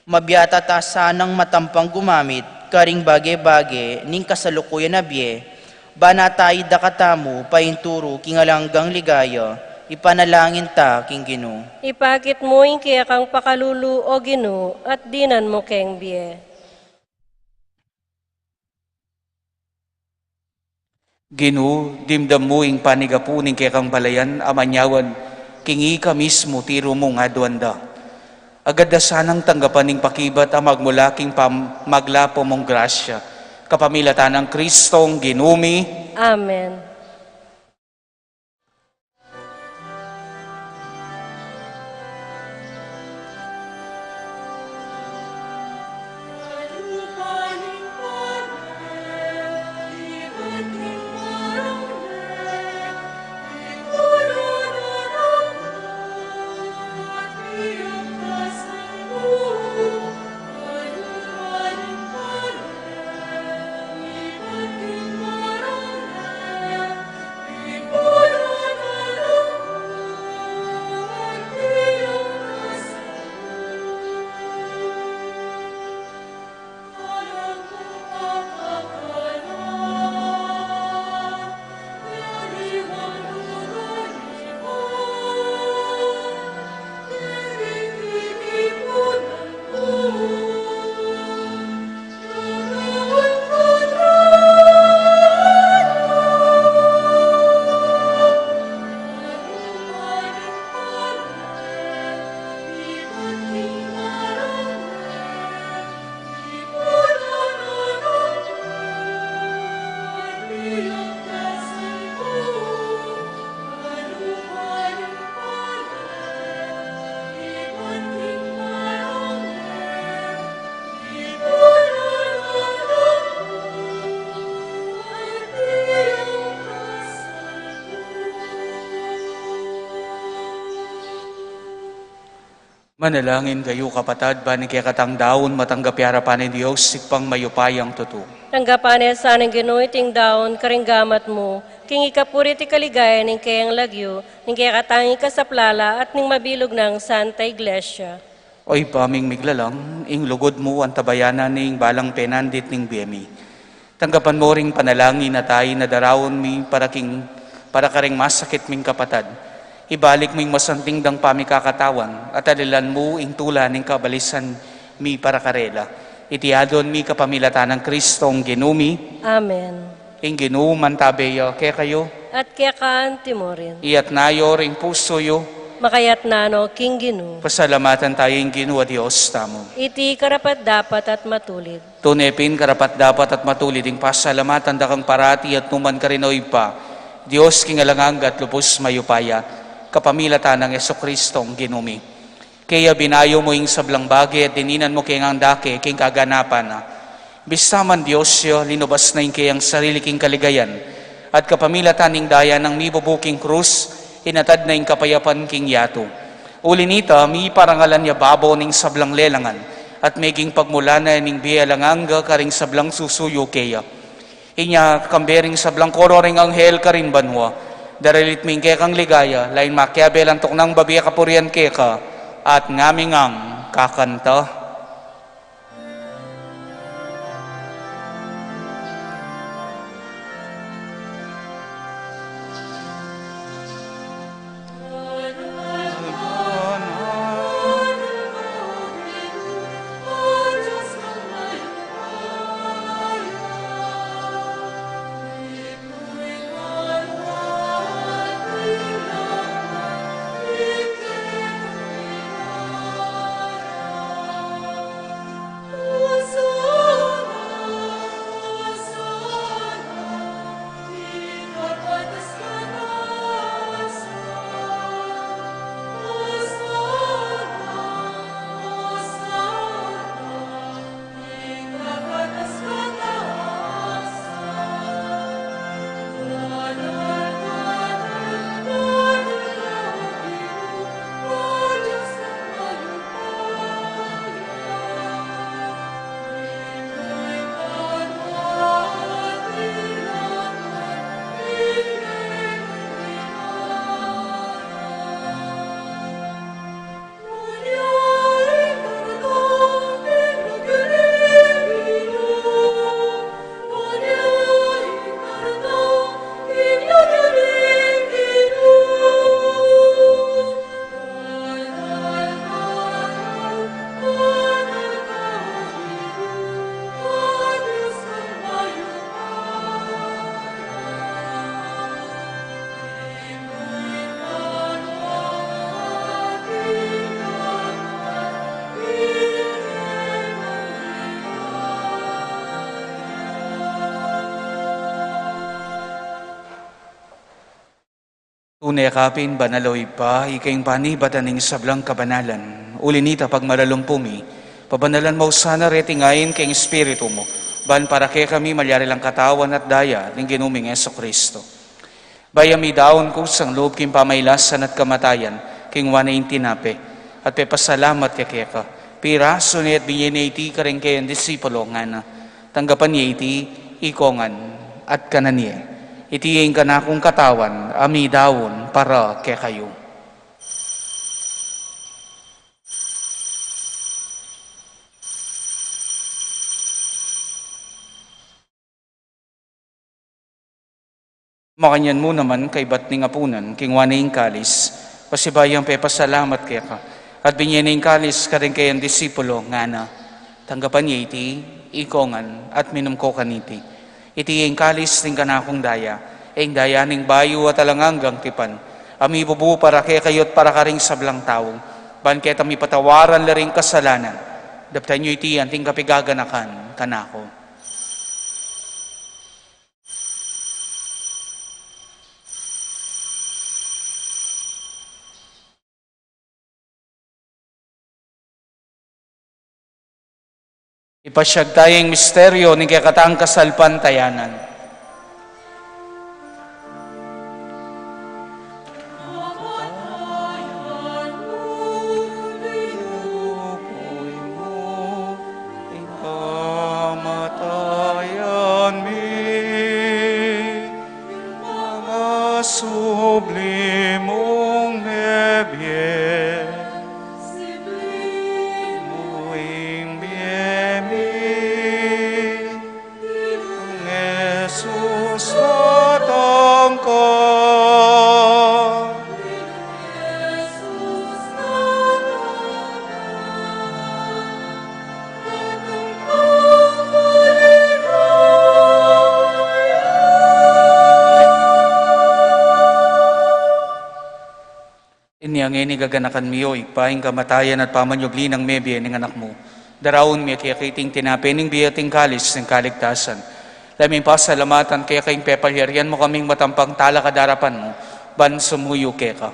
mabiyata ta sanang matampang gumamit, karing bage-bage, ning kasalukuyan na biye, banatay dakatamu, painturo, kingalanggang ligaya, ipanalangin ta, king Gino. Ipakit mo ing kekang pakalulu o Gino, at dinan mo keng biye. Gino, dimdam mo ing panigapuning kekang balayan, amanyawan, kingi ka mismo tiro mong adwanda. Agad na sanang tanggapan ng pakibat ang magmulaking maglapo mong grasya. Kapamilatan ng Kristong ginumi. Amen. Manalangin kayo kapatad, bani kaya katang daon matanggap harapan ni Diyos, sikpang mayupayang tuto. Tanggapan sa ng Ginoo iting daon karinggamat mo, king ikapuri ti kaligaya ning kayang lagyo, ning kaya katangi kasaplala at ning mabilog ng Santa Iglesia. Oy paming miglalang, ing lugod mo ang tabayanan ning balang penandit ning biyemi. Tanggapan mo ring panalangin na tayo na darawon mi para karing masakit ming kapatad. Ibalik mo yung masanting dang pamikakatawan at alilan mo ing tula ning kabalisan mi para karela. Itiadon mi kapamilatan ng Kristong ginumi. Amen. Ing ginuman tabeyo kaya kayo. At kaya kaan timorin. Iyat nayo ring puso yo. Makayat nano king Ginoo. Pasalamatan tayo ing Ginoo Dios tamo. Iti karapat dapat at matulid. Tunepin karapat dapat at matulid ing pasalamatan dakang parati at numan karinoy pa. Dios kingalanganga at lupos mayupaya. Kapamilatan ng Yesu-Kristong ginumi. Kaya binayo mo ing sablang bagay at dininan mo kayang dake, king kaganapan na. Bistaman Diyos yo, linubas na ing kayang sarili king kaligayan, at kapamilatan ing daya ng mibubuking krus, hinatad na ing kapayapan king yato. Uli nita, mi parangalan niya babo ning sablang lelangan, at meging pagmulana ning biyalanganga karing sablang susuyo kaya. Inya kambering sablang kororing anghel karin banwa, daralit ming kekang ligaya, lain makiabel ang tuknang babiya kapurian keka, at ngaming ang kakanta. Tunay kapin banaloy pa, ikaing panibataning sablang kabanalan. Ulinita pag malulumpumi, pabanalan mo sana retingayin kayong espiritu mo. Ban para kay kami malyari lang katawan at daya ng ginuming Yesu-Kristo. Bayami daon ko sang loob king pamaylasan at kamatayan, king wanayin tinape. At pepasalamat kay ka. Piraso niya at binyeniti ka rin kayong disipulo nga na. Tanggapan niya iti, ikongan at kananiya. Itiing ka na akong katawan, ami dawon para kay kayo. Makanyan mo naman kay batning apunan, king wanaing kalis, pasibayang pepasalamat kay ka. At binyening kalis ka rin kayong disipulo nga na. Tanggapan niya iti, ikongan at minum ko kaniti. Iti ang kalis ng kanakong daya, ang daya ng bayo at alanganggang tipan. Ami bubu para kay kayot para karing sablang tao. Ban kaya tami patawaran laring kasalanan. Daptan nyo iti anting kapigaganakan kanako. Ipasyag tayong misteryo ni kakatang kasalpantayanan. Nangini gaganakan miyo, ikpaing kamatayan at pamanyugli ng mebye ng anak mo. Daraon miya kaya kiting tinapening biyating kalis ng kaligtasan. Laming pasalamatan kaya kayong pepalyarian mo kaming matampang tala kadarapan mo, ban sumuyo kaya ka.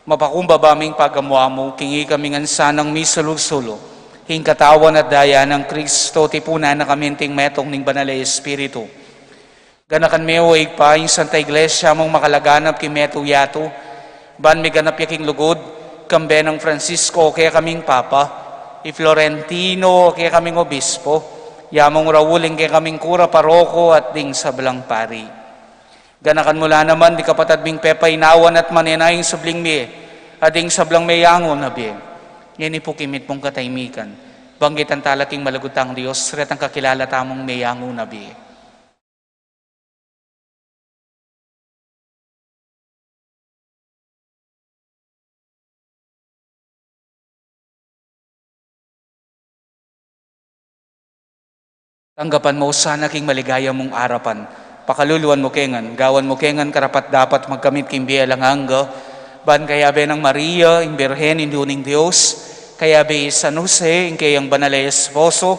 Mapakumbabaming pagamuha mo, kingi kaming ansanang misulog-sulo. Hing katawan at daya ng Kristo, tipunan na kaminting metong ning banalay Espiritu. Ganakan miyo, ikpaing Santa Iglesia mong makalaganap ki meto yato, ban may ganap yaking lugod, kambe ng Francisco kaya kaming Papa, i Florentino kaya kaming Obispo, yamong Rauling kaya kaming Kura Paroko at ding sablang pari. Ganakan mula naman di kapatad ming Pepa inawan at maninayang sabling miye, at ding sablang mayangon na biye. Yan ipukimit mong kataymikan, banggit ang talaking malagutang Diyos, ret ang kakilala tamong mayangon na biye. Tanggapan mo sana king maligaya mong arapan. Pakaluluan mo kengan, gawan mo kengan karapat dapat magkamit king biya lang hangga. Ban kaya be ng Maria, ing Birhen, induning Diyos. Kaya be San Jose, ing kayang banalay esposo.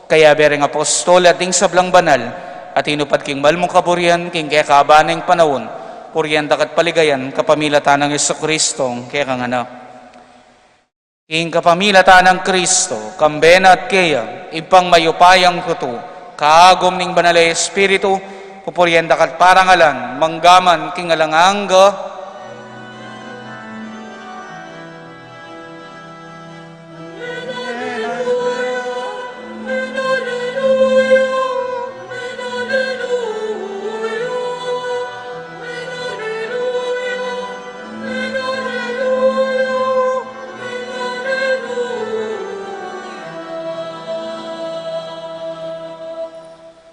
Kaya be ring apostol at ding sablang banal. At inupat king malmong kaburian, king kaya kaabaneng panahon. Puriyan dakat paligayan, kapamilatan ng Jesucristo, kaya kang anak. King kapamilatan ng Kristo, kambena at kaya, ipang mayupayang kuto, kaagom ning banalay Espiritu, pupurienda kat parangalan, manggaman king alanganga,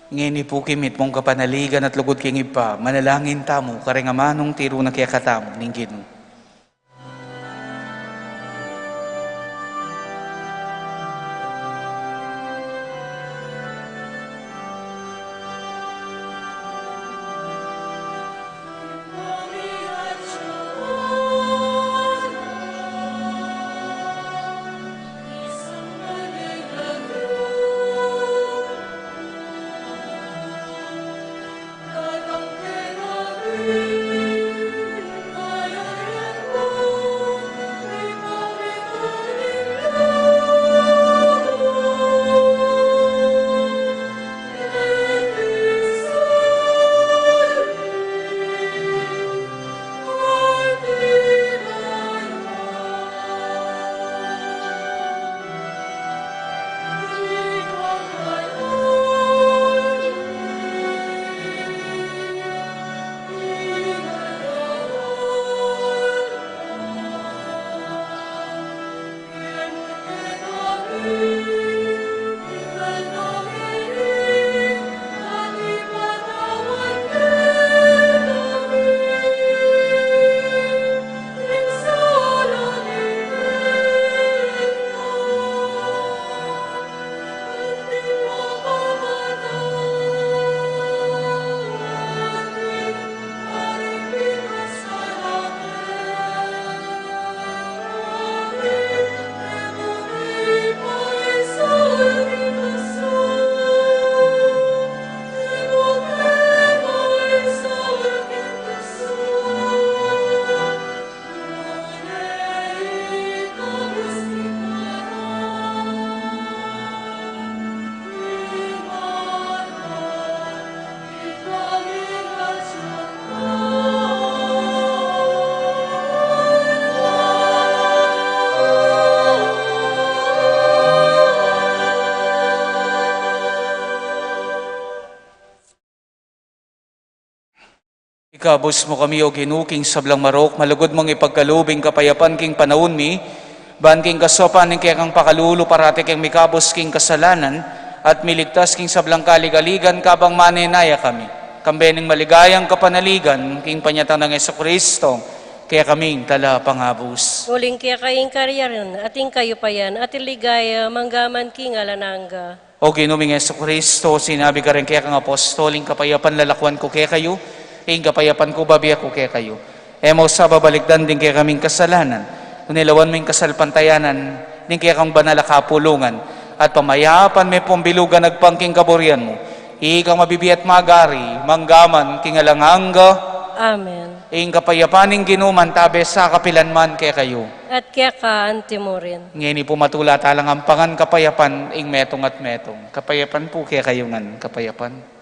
ngini po kimit mong kapanaligan at lugod king ipa, manalangin tamo, karengamanong tiro na kaya katamo, ninggin mo. Ikabos mo kami o ginuking sablang marok, malugod mong ipagkalubing kapayapan king panahon mi, ban king kasopan ning kaya kang pakalulo parati king mikabos king kasalanan, at miligtas king sablang kaligaligan kabang maninaya kami. Kambening maligayang kapanaligan, king panyatang ng Jesucristo, kaya kaming tala pangabos. Muling kaya kayong karyaran, ating kayo pa yan, at iligaya, manggaman king alananga. O ginuming Jesucristo, sinabi ka rin kaya kang apostoling kapayapan lalakwan ko kaya kayo, ing kapayapan ko babiya ko kaya kayo. Emo sa babalikdan din kaya kaming kasalanan, Unilawan mo yung kasalpantayanan, ning kaya kang banala kapulungan, at pamayapan may pumbilugan nagpangking kaburian mo. Ikang mabibiyat magari, manggaman, kingalanganga, Amen. ing kapayapaning ginuman, tabe sa kapilanman kaya kayo. At kaya ka antimorin. Ngayon ipumatula talang ampangan kapayapan, ing metong at metong. Kapayapan po kaya kayo ngan, kapayapan.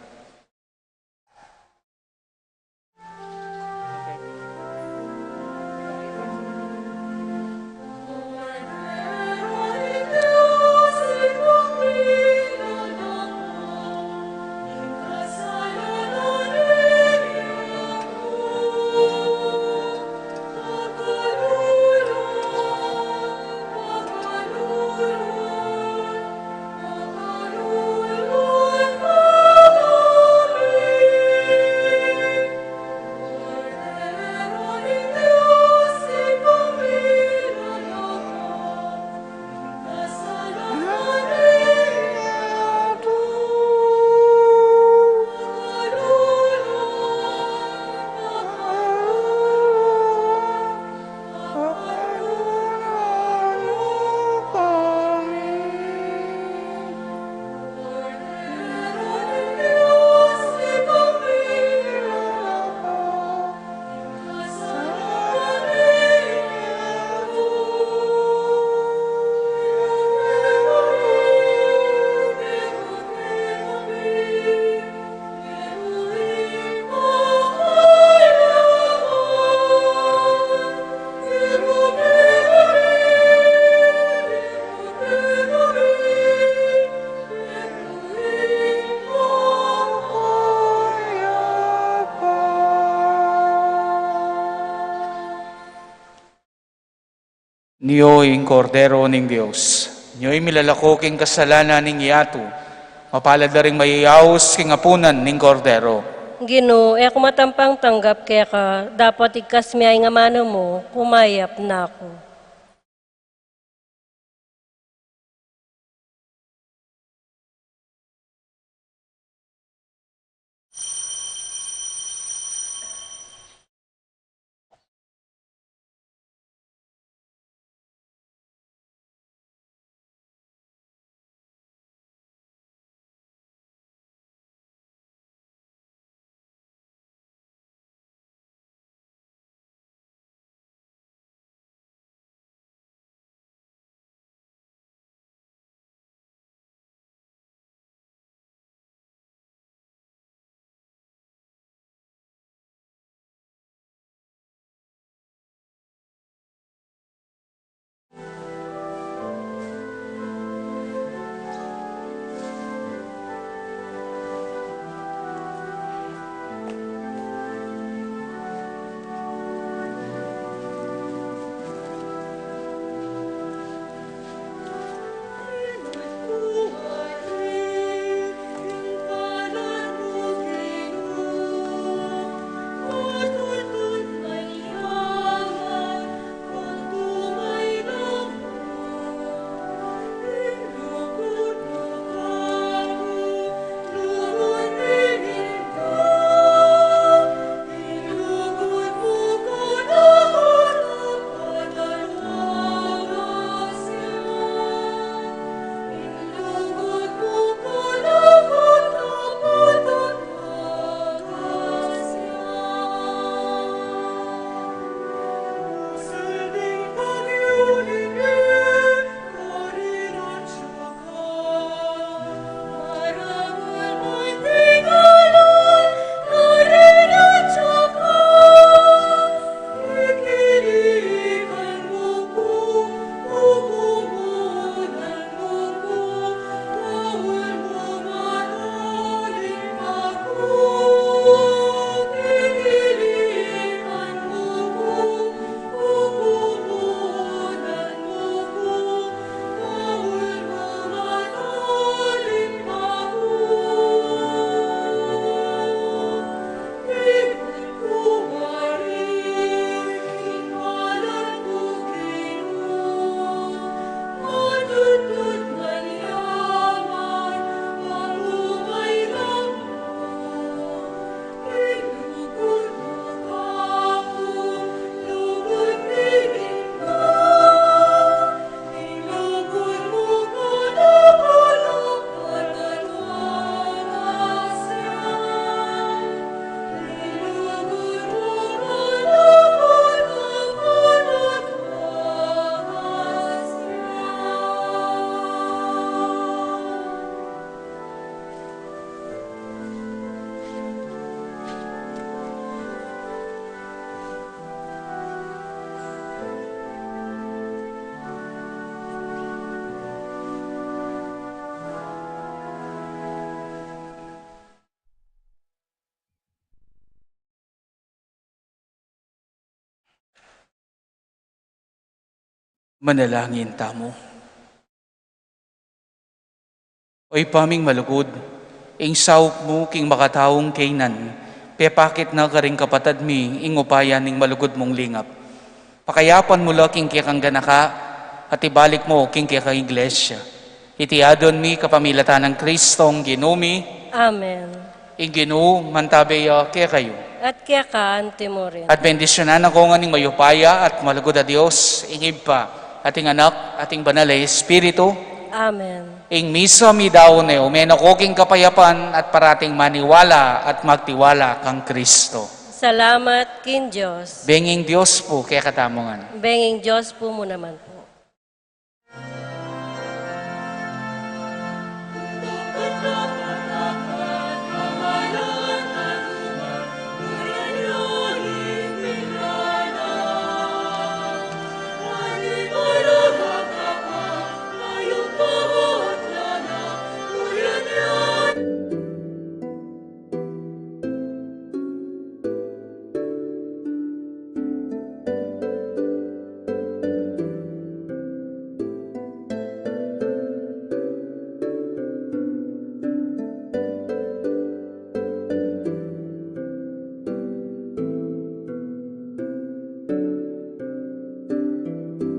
Niyo'y kordero ning Diyos. Niyo'y milalakoking kasalanan ning yato. Mapalad na rin mayayaos king apunan ning kordero. Ginoo, kumatampang tanggap kaya ka, dapat ikas miyay nga mano mo, kumayap na ako. Manalangin tamo. Oy paming malugod, ing sawp mo king makataong kainan, pepakit na ka rin kapatad mi, ing upayan ning malugod mong lingap. Pakayapan mo la king kikang ganaka, at ibalik mo king kikang iglesia. Itiadon mi kapamilatan ng Kristong ginumi, Amen. ing ginu mantabeya kaya kayo. At kaya ka, Antimorin. At bendisyonan ako nga ning mayupaya at malugod a Diyos, ing iba, ating anak, ating banal na Espiritu, Amen. ing misa mi daw ne, umenokoging kapayapan at parating maniwala at magtiwala kang Kristo. Salamat kin Diyos. Benging Diyos po kaya katamongan. Benging Diyos po mo naman.